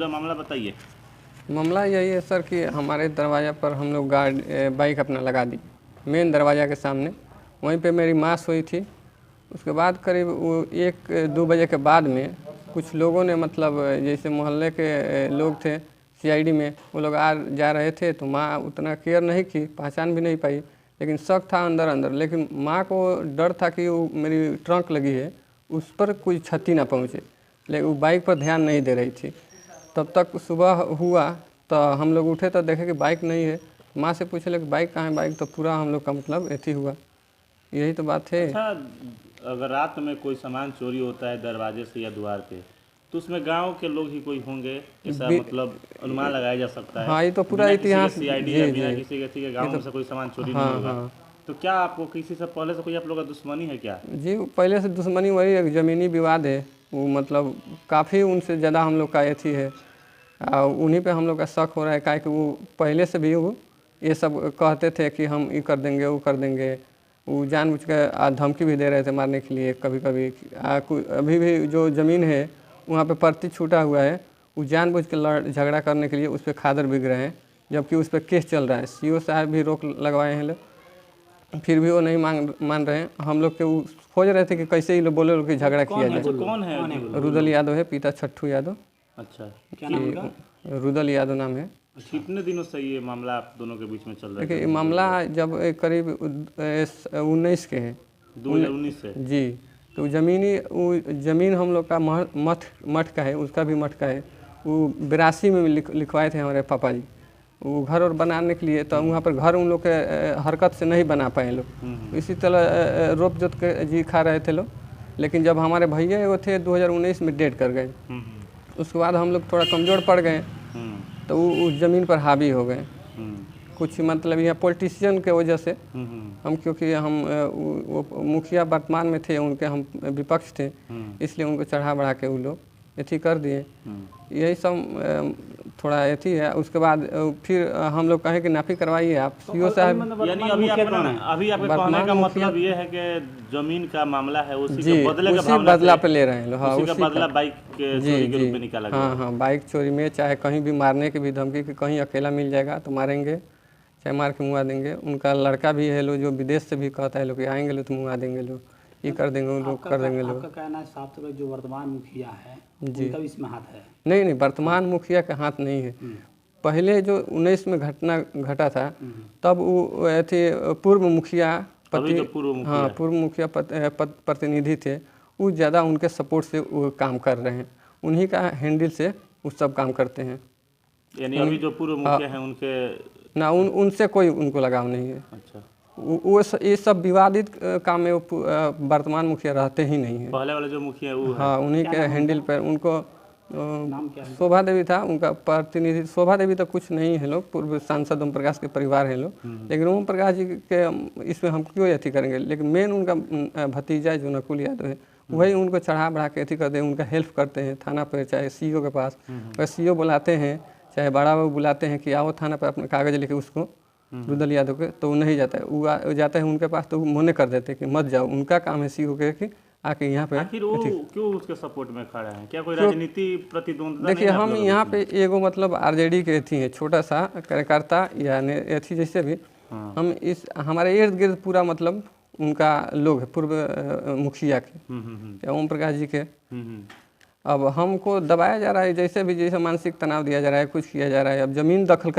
पूरा मामला बताइए। मामला यही है सर कि हमारे दरवाज़ा पर हम लोग बाइक अपना लगा दी मेन दरवाज़ा के सामने। वहीं पे मेरी माँ सोई थी। उसके बाद करीब वो 1-2 बजे के बाद में कुछ लोगों ने मतलब जैसे मोहल्ले के लोग थे सीआईडी में, वो लोग आ जा रहे थे तो माँ उतना केयर नहीं की, पहचान भी नहीं पाई, लेकिन शक था अंदर अंदर। लेकिन माँ को डर था कि वो मेरी ट्रंक लगी है उस पर कोई क्षति ना पहुँचे, लेकिन वो बाइक पर ध्यान नहीं दे रही थी। तब तक सुबह हुआ तो हम लोग उठे तो देखे कि बाइक नहीं है। माँ से पूछे कि बाइक कहाँ है, बाइक तो पूरा हम लोग का मतलब ऐसी हुआ। यही तो बात है। अच्छा, अगर रात में कोई सामान चोरी होता है दरवाजे से या द्वार पे, तो उसमें गांव के लोग ही कोई होंगे, ऐसा मतलब अनुमान लगाया जा सकता है। हाँ, ये तो पूरा बिना किसी के इतिहास। सीआईडी या जी बिना जी। किसी के गांव ये में तो से कोई सामान चोरी नहीं हाँ होगा। हाँ तो क्या आपको किसी से पहले से कोई आप लोग का दुश्मनी है क्या? जी, पहले से दुश्मनी वही एक ज़मीनी विवाद है। वो मतलब काफ़ी उनसे ज़्यादा हम लोग का एथी है। उन्हीं पे हम लोग का शक हो रहा है, काहे कि वो पहले से भी वो ये सब कहते थे कि हम ये कर देंगे वो कर देंगे। वो जानबूझ के धमकी भी दे रहे थे मारने के लिए कभी कभी। अभी भी जो ज़मीन है वहाँ पे पर्ची छूटा हुआ है, वो जानबूझ के झगड़ा करने के लिए उस पर खादर बिक रहे हैं, जबकि उस पर केस चल रहा है। सीओ साहब भी रोक लगवाए हैं लोग, फिर भी वो नहीं मान रहे हैं। हम लोग के वो खोज रहे थे कि कैसे ही लोग बोले लोग कि झगड़ा किया जाए। कौन है? रुदल यादव है, पिता छट्टू यादव। अच्छा, क्या नाम उनका? रुदल यादव नाम है। कितने दिनों से ये मामला आप दोनों के बीच में चल रहा देखिए, है? ये मामला जब करीब 19 के हैं। 2019 से। जी, तो ज़मीन हम लोग का मठ का है, उसका भी मठ का है। वो 82 में लिखवाए थे हमारे पापा जी वो घर और बनाने के लिए। तो वहाँ पर घर उन लोग के हरकत से नहीं बना पाए लोग। इसी तरह रोप जोत के जी खा रहे थे लोग। लेकिन जब हमारे भैया वो थे 2019 में डेड कर गए। उसके बाद हम लोग थोड़ा कमज़ोर पड़ गए तो वो उस ज़मीन पर हावी हो गए। कुछ मतलब यहाँ पॉलिटिशियन के वजह से हम, क्योंकि हम वो मुखिया वर्तमान में थे, उनके हम विपक्ष थे, इसलिए उनको चढ़ा बढ़ा के वो लोग एथी कर दिए। यही सब थोड़ा एथी है। उसके बाद फिर हम लोग कहें कि नापी करवाइए आप सीओ साहब। यानी अभी आपके कहने का मतलब ये है कि जमीन का मामला है, उसी के बदले उसी बदला पे ले रहे हैं लोग। हाँ, उसी का बदला बाइक के चोरी के रूप में निकाला गया। हाँ हाँ, बाइक चोरी में चाहे कहीं भी मारने की भी धमकी कि कहीं अकेला मिल जाएगा तो मारेंगे, चाहे मार के मुआ देंगे। उनका लड़का भी है लो जो विदेश से भी कहता है लोग आएंगे लो तो मुआ देंगे लोग, ये कर देंगे वो लोग कर देंगे लोग। आपका कहना है साफ तौर जो वर्तमान मुखिया है उनका भी इसमें हाथ है? नहीं नहीं, वर्तमान मुखिया का हाथ नहीं है। पहले जो 19 में घटना घटा था तब वो थे पूर्व मुखिया पूर्व मुखिया प्रतिनिधि थे। वो ज़्यादा उनके सपोर्ट से वो काम कर रहे हैं, उन्हीं का हैंडल से वो सब काम करते हैं। यानी अभी जो पूर्व मुखिया हैं उनके ना उनसे कोई उनको लगाव नहीं है। अच्छा, वो ये सब विवादित काम में वर्तमान मुखिया रहते ही नहीं है। पहले वाले जो मुखिया वो हाँ, उन्हीं के हैंडल पर उनको नाम क्या है? शोभा देवी था उनका प्रतिनिधि। शोभा देवी तो कुछ नहीं है लोग, पूर्व सांसद ओम प्रकाश के परिवार हैं लोग। लेकिन ओम प्रकाश जी के इसमें हम क्यों अथी करेंगे। लेकिन मेन उनका भतीजा जो नकुल यादव है वही उनको चढ़ा बढ़ा के अथी करते हैं, उनका हेल्प करते हैं थाना पर, चाहे सीओ के पास। वह सीओ बुलाते हैं, चाहे बड़ा बाबू बुलाते हैं कि आओ थाना पर अपने कागज़ लेके उसको रुदल यादव के, तो वो नहीं जाता है। वो जाता है उनके पास तो वो मना कर देते हैं कि मत जाओ। उनका काम है सीओ के कि आके यहाँ पे। आखिर वो क्यों उसके सपोर्ट में खड़ा है? क्या कोई राजनीति प्रतिद्वंद्विता? देखिए, हम यहाँ पे एगो मतलब आरजेडी के अथी है, छोटा सा कार्यकर्ता या अथी जैसे भी हम इस हमारे इर्द गिर्द पूरा मतलब उनका लोग है, पूर्व मुखिया के या ओम प्रकाश जी के। अब हमको दबाया जा रहा है, जैसे मानसिक तनाव दिया जा रहा है, कुछ किया जा रहा है। अब ज़मीन दखल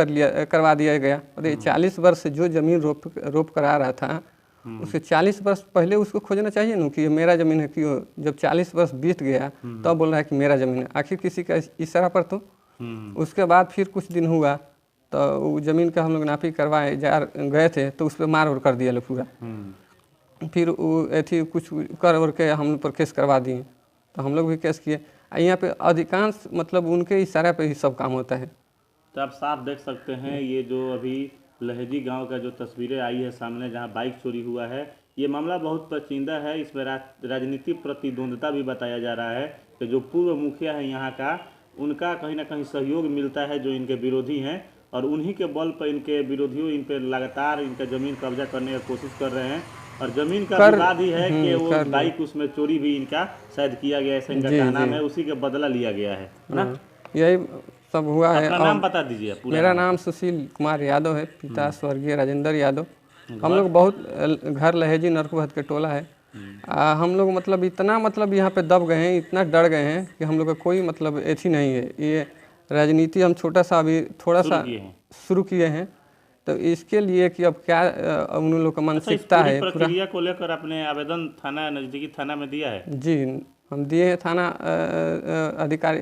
करवा दिया गया। अरे 40 वर्ष से जो ज़मीन रोप करा रहा था उसके 40 वर्ष पहले उसको खोजना चाहिए ना कि ये मेरा ज़मीन है। क्यों जब 40 वर्ष बीत गया तब बोल रहा है कि मेरा ज़मीन है? आखिर किसी का इशारा पर तो। उसके बाद फिर कुछ दिन हुआ तो वो ज़मीन का हम लोग नापी करवाए गए थे तो उस पर मार और कर दिया लोग पूरा। फिर वो ऐसी कुछ कर और के हम लोग पर केस करवा दिए, तो हम लोग भी केस किए। यहाँ पे अधिकांश मतलब उनके इशारे पे ही सब काम होता है। तो आप साफ देख सकते हैं ये जो अभी लहेजी गांव का जो तस्वीरें आई है सामने, जहां बाइक चोरी हुआ है, ये मामला बहुत पेचीदा है। इसमें राजनीतिक प्रतिद्वंद्विता भी बताया जा रहा है कि जो पूर्व मुखिया है यहाँ का, उनका कहीं ना कहीं सहयोग मिलता है जो इनके विरोधी हैं, और उन्हीं के बल पर इनके विरोधियों इन पर लगातार इनका ज़मीन कब्जा करने की कोशिश कर रहे हैं। और ज़मीन का विवाद ही है कि वो बाइक उसमें चोरी भी इनका शायद किया गया, ऐसा इनका कहना है, उसी का बदला लिया गया है ना। यही सब हुआ है। अपना और नाम बता दीजिए पूरा। मेरा नाम सुशील कुमार यादव है, पिता स्वर्गीय राजेंद्र यादव। हम लोग बहुत घर लहेजी नरकुहत के टोला है। हम लोग मतलब इतना मतलब यहाँ पे दब गए हैं, इतना डर गए हैं कि हम लोग का कोई मतलब ऐसी नहीं है। ये राजनीति हम छोटा सा अभी थोड़ा सा शुरू किए हैं, तो इसके लिए कि अब क्या उन लोग का मानसिकता है। पूरा प्रक्रिया को लेकर आपने आवेदन थाना, नज़दीकी थाना में दिया है? जी, हम दिए हैं थाना अधिकारी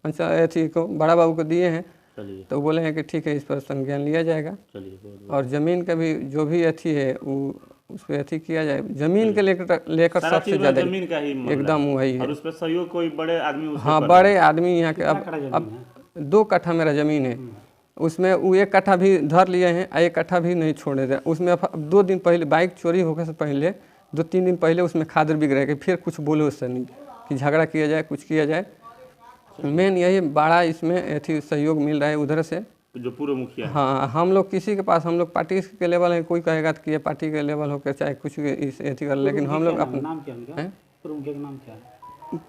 अथी को, बड़ा बाबू को दिए हैं। चलिए, तो बोले हैं कि ठीक है, इस पर संज्ञान लिया जाएगा। चलिए, बहुत और ज़मीन का भी जो भी अथी है वो उस पर अथी किया जाए। ज़मीन के लेकर सारा सबसे चीज़ ज़्यादा जमीन का ही मामला एकदम है। वही है। और उस पर सहयोग कोई बड़े आदमी उसके हाँ, कर बड़े आदमी यहाँ के। कट्ठा अब जमीन 2 कट्ठा मेरा ज़मीन है, उसमें वो 1 कट्ठा भी धर लिए हैं, 1 कट्ठा भी नहीं छोड़े थे। उसमें अब 2 दिन पहले बाइक चोरी होने से पहले 2-3 दिन पहले उसमें खादर बिक रहे, फिर कुछ बोलो उससे नहीं कि झगड़ा किया जाए, कुछ किया जाए। मेन यही बड़ा इसमें अथी सहयोग मिल रहा है उधर से, जो पूर्व मुखिया है। हाँ, हम लोग किसी के पास, हम लोग पार्टी के लेवल है, कोई कहेगा कि ये पार्टी के लेवल होकर चाहे कुछ इस अथी कर, लेकिन हम लोग अपने नाम क्या उनका? पूर्व मुखिया का नाम क्या है?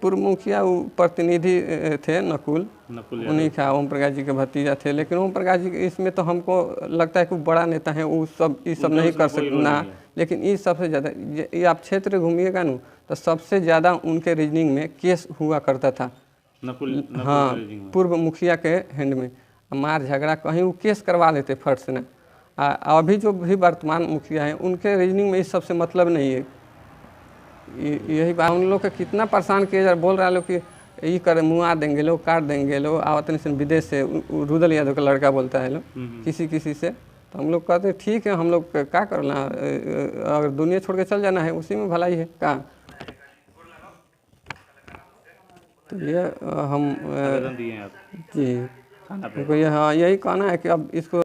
पूर्व मुखिया वो प्रतिनिधि थे नकुल, नकुल उन्हीं का, ओम प्रकाश जी के भतीजा थे। लेकिन ओम प्रकाश जी इसमें तो हमको लगता है कि बड़ा नेता है, वो सब ये सब नहीं कर सकना। लेकिन ये सबसे ज़्यादा, ये आप क्षेत्र घूमिएगा ना तो सबसे ज़्यादा उनके रीजनिंग में केस हुआ करता था। नकुल हाँ, पूर्व मुखिया के हैंड में मार झगड़ा कहीं वो केस करवा लेते फट से ना। अभी जो भी वर्तमान मुखिया हैं उनके रीजनिंग में इस सबसे मतलब नहीं है। यही बात उन लोग को कितना परेशान किया जा, बोल रहा है लोग कि ये कर मुआ देंगे लोग, काट देंगे लोग। आवतन से विदेश से रुदल यादव का लड़का बोलता है लोग किसी से। तो हम लोग कहते हैं ठीक है, हम लोग क्या करना, अगर दुनिया छोड़ के चल जाना है उसी में भलाई है का। तो ये हम आवेदन दिए हैं आप जी, थाना पे? हाँ, यही कहना है कि अब इसको